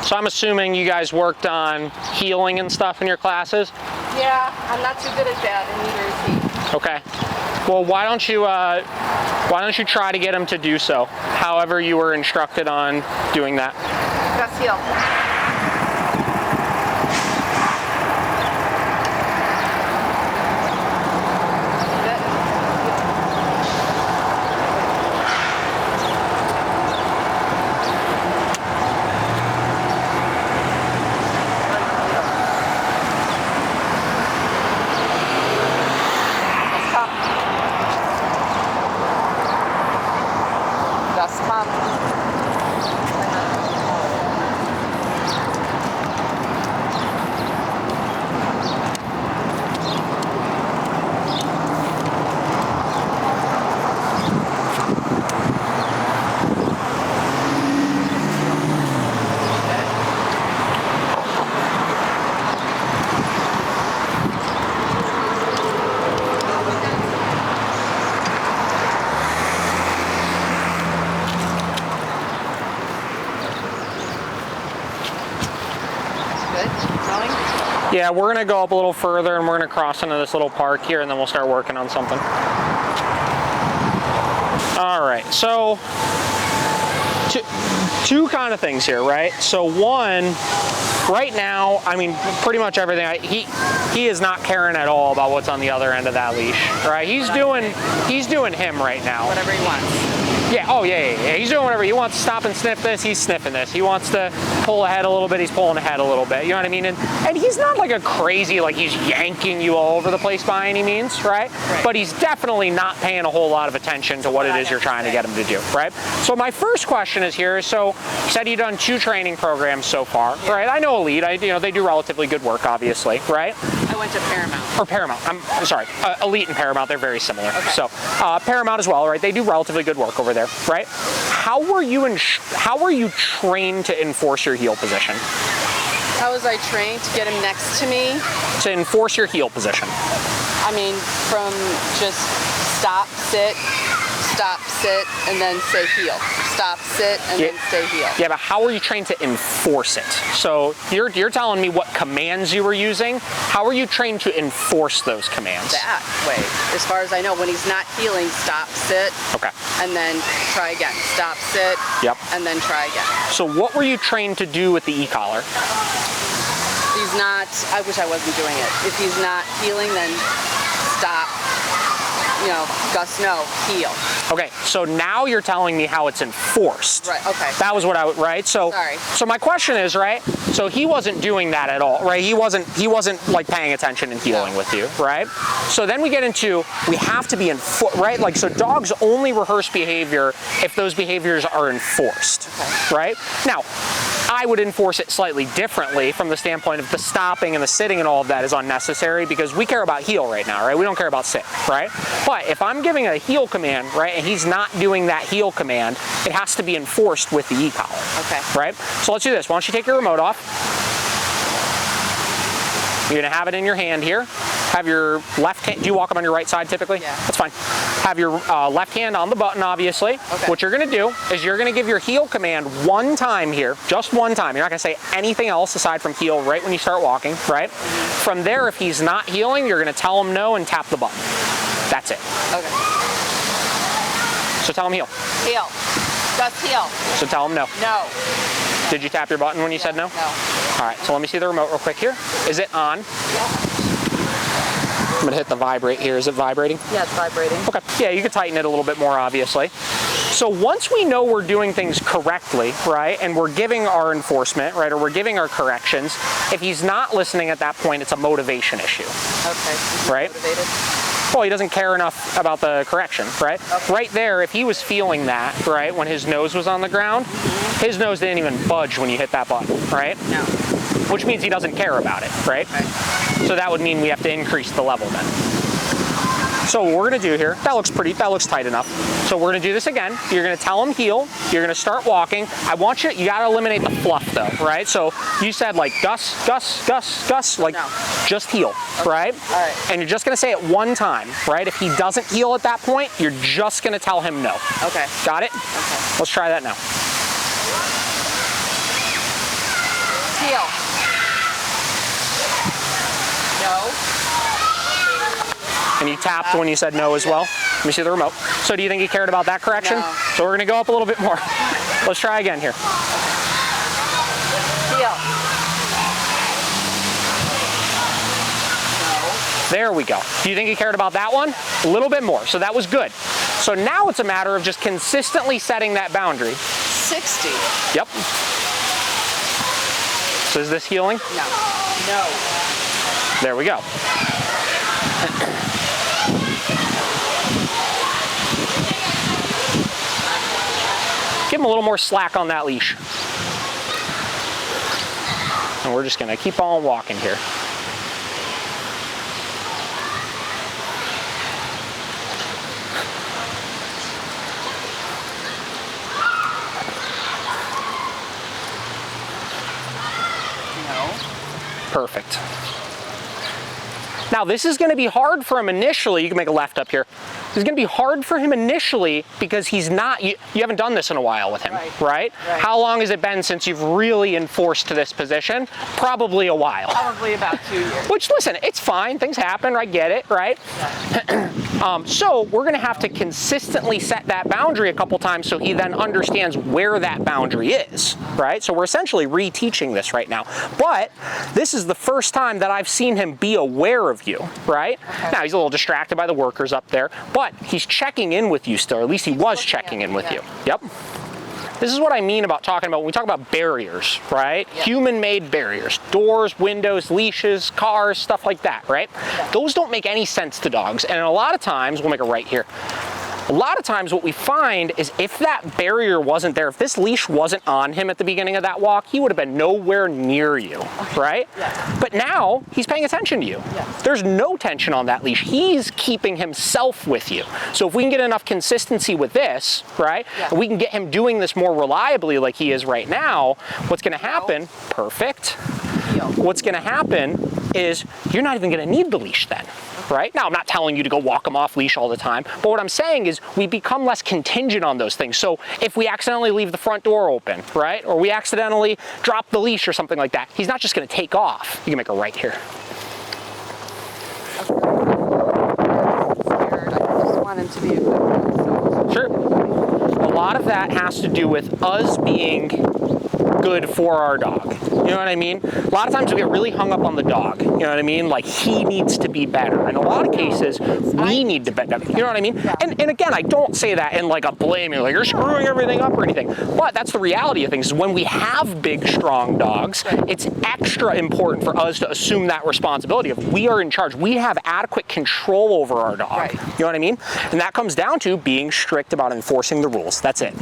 So I'm assuming you guys worked on heeling and stuff in your classes? Yeah, I'm not too good at that, and neither is he. Okay. Well, why don't you try to get him to do so, however you were instructed on doing that. Gus heel. Yeah, we're gonna go up a little further and we're gonna cross into this little park here and then we'll start working on something. All right, so two kind of things here, right? So one, right now, I mean, pretty much everything, he is not caring at all about what's on the other end of that leash, right? He's doing him right now. Whatever he wants. Yeah, oh yeah. He's doing whatever. He wants to stop and sniff this, he's sniffing this. He wants to pull ahead a little bit, he's pulling ahead a little bit. You know what I mean? And he's not like a crazy, like he's yanking you all over the place by any means, right? But he's definitely not paying a whole lot of attention to what it is you're trying to get him to do, right? So my first question is here, so you said you've done 2 training programs so far, right? I know Elite, they do relatively good work, obviously, right? I went to Paramount. Or Paramount, I'm sorry, Elite and Paramount, they're very similar. Okay. So Paramount as well, right? They do relatively good work over there, right? How were you trained to enforce your heel position? How was I trained to get him next to me? To enforce your heel position. I mean, from just stop, sit, and then say heel. Stop, sit, and then say heel. Yeah, but how were you trained to enforce it? So you're telling me what commands you were using. How are you trained to enforce those commands? That way. As far as I know, when he's not heeling, stop, sit. Okay. And then try again. Stop, sit. Yep. And then try again. So what were you trained to do with the e-collar? He's not, I wish I wasn't doing it. If he's not heeling, then stop. Gus, no, heel. Okay, so now you're telling me how it's enforced. Right, okay. That was what I would, right? So, sorry. So my question is, right? So he wasn't doing that at all, right? He wasn't like paying attention and heeling with you, right? So then we get into, we have to be right? Like, so dogs only rehearse behavior if those behaviors are enforced, right? Now, I would enforce it slightly differently from the standpoint of the stopping and the sitting and all of that is unnecessary because we care about heel right now, right? We don't care about sit, right? But if I'm giving a heel command, right, and he's not doing that heel command, it has to be enforced with the e-collar. Okay. Right? So let's do this. Why don't you take your remote off? You're gonna have it in your hand here. Have your left hand, do you walk them on your right side typically? Yeah. That's fine. Have your left hand on the button, obviously. Okay. What you're gonna do is you're gonna give your heel command one time here, just one time. You're not gonna say anything else aside from heel right when you start walking, right? From there, if he's not heeling, you're gonna tell him no and tap the button. That's it. Okay. So tell him heel. Heel. Gus, heel. So tell him no. No. Did you tap your button when you said no? No. All right, so let me see the remote real quick here. Is it on? I'm gonna hit the vibrate here. Is it vibrating? Yeah, it's vibrating. Okay, yeah, you can tighten it a little bit more, obviously. So once we know we're doing things correctly, right, and we're giving our enforcement, right, or we're giving our corrections, if he's not listening at that point, it's a motivation issue. Okay. Right? Motivated? Well, he doesn't care enough about the correction, right? Okay. Right there, if he was feeling that, right, when his nose was on the ground, his nose didn't even budge when you hit that button, right? No. Which means he doesn't care about it, right? So that would mean we have to increase the level then. So what we're gonna do here, that looks tight enough. So we're gonna do this again. You're gonna tell him heel, you're gonna start walking. I want you gotta eliminate the fluff though, right? So you said like Gus, Gus, Gus, Gus, like just heel, right? All right. And you're just gonna say it one time, right? If he doesn't heel at that point, you're just gonna tell him no. Okay. Got it? Okay. Let's try that now. Heel. No. And he tapped when you said no as well. Let me see the remote. So do you think he cared about that correction? No. So we're gonna go up a little bit more. Let's try again here. Heel. There we go. Do you think he cared about that one? A little bit more, so that was good. So now it's a matter of just consistently setting that boundary. 60. Yep. So is this healing? No. No. There we go. Give him a little more slack on that leash. And we're just gonna keep on walking here. No. Perfect. Now this is going to be hard for him initially. You can make a left up here. This is going to be hard for him initially because he's not, you haven't done this in a while with him, right? How long has it been since you've really enforced this position? Probably a while. Probably about 2 years. Which, listen, it's fine. Things happen. I get it, right? So we're going to have to consistently set that boundary a couple times so he then understands where that boundary is, right? So we're essentially reteaching this right now. But this is the first time that I've seen him be aware of you, right? Okay. Now, he's a little distracted by the workers up there, but he's checking in with you still, or at least he was checking in with you. Yep. This is what I mean about talking about, when we talk about barriers, right? Yeah. Human-made barriers, doors, windows, leashes, cars, stuff like that, right? Yeah. Those don't make any sense to dogs. And a lot of times, we'll make a right here. A lot of times what we find is if that barrier wasn't there, if this leash wasn't on him at the beginning of that walk, he would have been nowhere near you, right? Yeah. But now he's paying attention to you. Yeah. There's no tension on that leash. He's keeping himself with you. So if we can get enough consistency with this, right? Yeah. And we can get him doing this more reliably like he is right now, what's gonna happen, perfect. What's gonna happen is you're not even gonna need the leash then. Right? Now, I'm not telling you to go walk them off leash all the time, but what I'm saying is we become less contingent on those things. So if we accidentally leave the front door open, right? Or we accidentally drop the leash or something like that, he's not just gonna take off. You can make a right here. I just want him to be a good. Sure. A lot of that has to do with us being good for our dog. You know what I mean? A lot of times we get really hung up on the dog. You know what I mean? Like he needs to be better. In a lot of cases, we need to be better. You know what I mean? And again, I don't say that in like a blaming, like you're screwing everything up or anything. But that's the reality of things. Is when we have big, strong dogs, it's extra important for us to assume that responsibility of we are in charge. We have adequate control over our dog. You know what I mean? And that comes down to being strict about enforcing the rules. That's it.